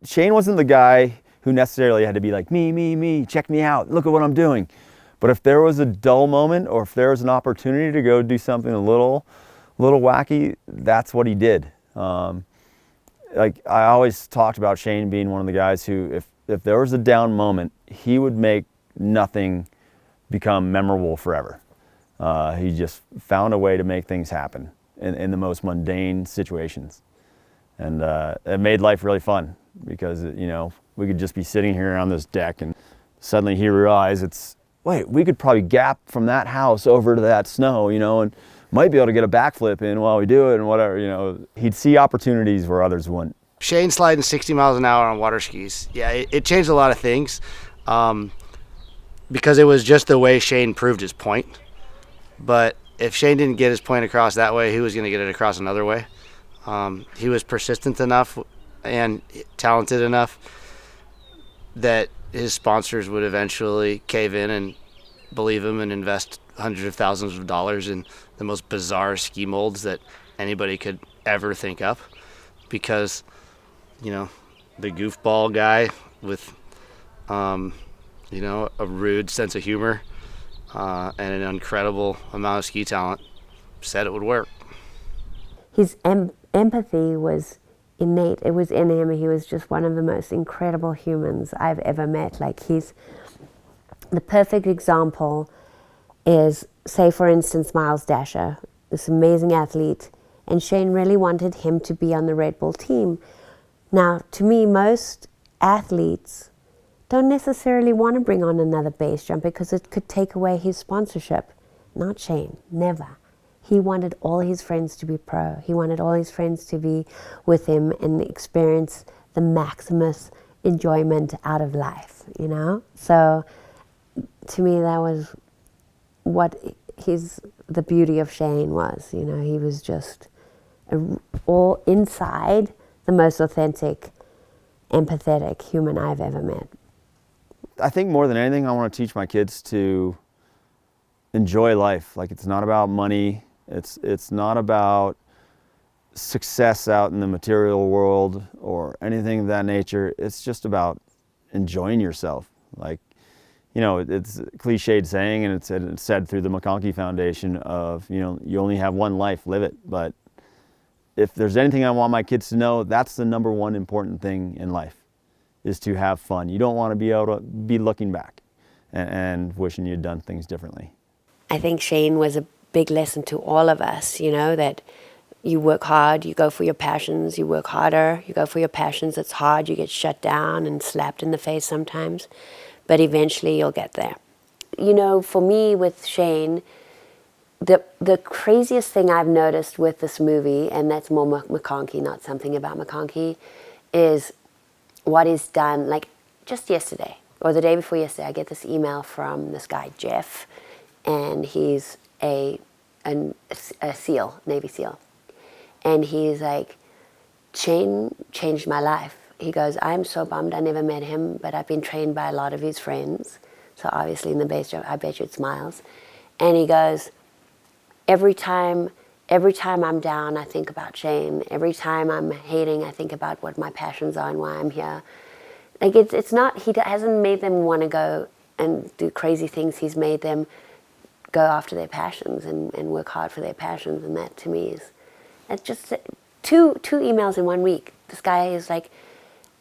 Shane wasn't the guy who necessarily had to be like, me, check me out, look at what I'm doing. But if there was a dull moment, or if there was an opportunity to go do something a little wacky, that's what he did. Like I always talked about Shane being one of the guys who, if there was a down moment, he would make nothing become memorable forever. He just found a way to make things happen in the most mundane situations. And it made life really fun because, you know, we could just be sitting here on this deck and suddenly he realized wait, we could probably gap from that house over to that snow, you know, and might be able to get a backflip in while we do it and whatever, you know. He'd see opportunities where others wouldn't. Shane sliding 60 miles an hour on water skis. Yeah, it changed a lot of things because it was just the way Shane proved his point. But if Shane didn't get his point across that way, he was going to get it across another way. He was persistent enough and talented enough that his sponsors would eventually cave in and believe him and invest hundreds of thousands of dollars in the most bizarre ski molds that anybody could ever think up, because, you know, the goofball guy with, you know, a rude sense of humor and an incredible amount of ski talent said it would work. His empathy was innate. It was in him. He was just one of the most incredible humans I've ever met. Like, he's the perfect example is, say for instance, Miles Dasher, this amazing athlete, and Shane really wanted him to be on the Red Bull team. Now, to me, most athletes don't necessarily want to bring on another base jump because it could take away his sponsorship. Not Shane, never. He wanted all his friends to be pro. He wanted all his friends to be with him and experience the maximus enjoyment out of life, you know? So to me, that was what the beauty of Shane was, you know? He was just all inside the most authentic, empathetic human I've ever met. I think more than anything, I want to teach my kids to enjoy life. Like, it's not about money. It's not about success out in the material world or anything of that nature. It's just about enjoying yourself. Like, you know, it's a cliched saying, and it's said through the McConkey Foundation of, you know, you only have one life, live it. But if there's anything I want my kids to know, that's the number one important thing in life, is to have fun. You don't want to be able to be looking back and wishing you'd done things differently. I think Shane was a big lesson to all of us, you know, that you work hard, you go for your passions, you work harder, you go for your passions, it's hard, you get shut down and slapped in the face sometimes, but eventually you'll get there. You know, for me with Shane, the craziest thing I've noticed with this movie, and that's more McConkey, not something about McConkey, is what he's done. Like just yesterday, or the day before yesterday, I get this email from this guy, Jeff, and he's a SEAL, Navy SEAL. And he's like, Shane changed my life. He goes, I'm so bummed I never met him, but I've been trained by a lot of his friends. So obviously in the base jump, I bet you it's Miles. And he goes, every time I'm down, I think about Shane. Every time I'm hating, I think about what my passions are and why I'm here. Like, it's not, he hasn't made them want to go and do crazy things. He's made them go after their passions and work hard for their passions. And that to me is, it's just two emails in 1 week. This guy is like,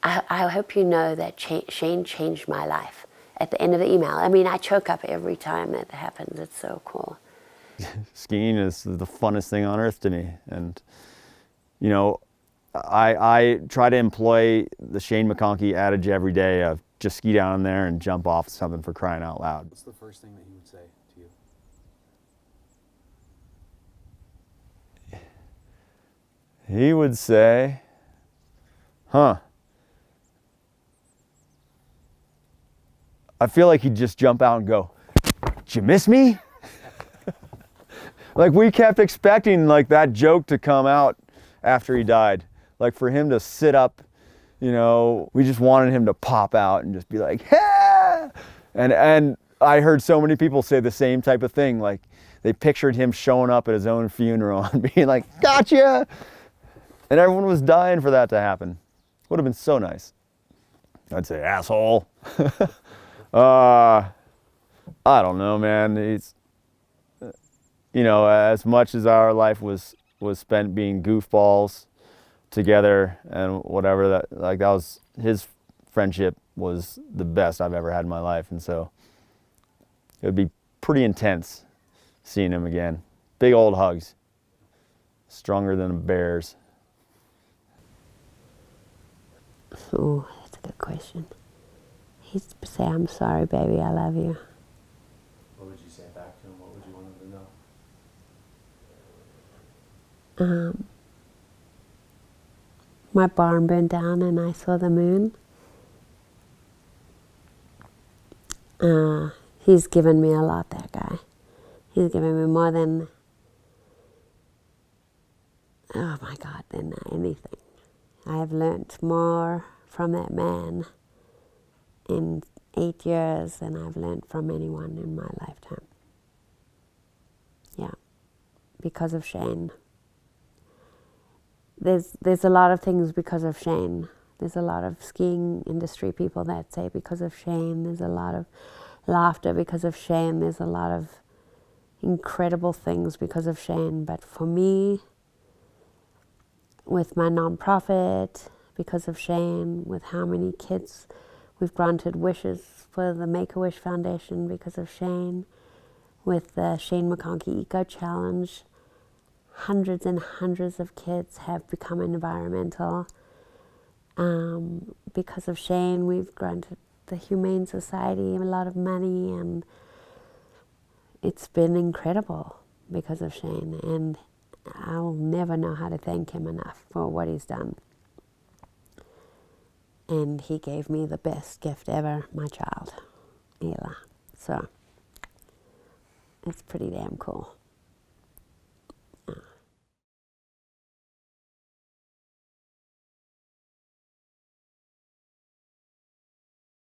I hope you know that Shane changed my life. At the end of the email, I mean, I choke up every time that happens. It's so cool. Skiing is the funnest thing on earth to me. And, you know, I try to employ the Shane McConkey adage every day of just ski down there and jump off something, for crying out loud. What's the first thing that he would say to you? He would say, huh. I feel like he'd just jump out and go, did you miss me? Like, we kept expecting like that joke to come out after he died. Like, for him to sit up, you know, we just wanted him to pop out and just be like, hey! And I heard so many people say the same type of thing. Like, they pictured him showing up at his own funeral and being like, gotcha! And everyone was dying for that to happen. Would have been so nice. I'd say asshole. I don't know, man. It's, you know, as much as our life was spent being goofballs together and whatever, that was his friendship was the best I've ever had in my life, and so it would be pretty intense seeing him again. Big old hugs, stronger than a bear's. Oh, that's a good question. He'd say, "I'm sorry, baby, I love you." What would you say back to him? What would you want him to know? My barn burned down and I saw the moon. He's given me a lot, that guy. He's given me more than, oh my God, than anything. I have learnt more from that man in 8 years than I've learnt from anyone in my lifetime. Yeah, because of Shane. There's a lot of things because of Shane. There's a lot of skiing industry people that say because of Shane. There's a lot of laughter because of Shane. There's a lot of incredible things because of Shane. But for me, with my nonprofit, because of Shane, with how many kids we've granted wishes for the Make-A-Wish Foundation because of Shane, with the Shane McConkey Eco Challenge, hundreds and hundreds of kids have become environmental. Because of Shane, we've granted the Humane Society a lot of money, and it's been incredible because of Shane, and I'll never know how to thank him enough for what he's done. And he gave me the best gift ever, my child, Ela. So it's pretty damn cool.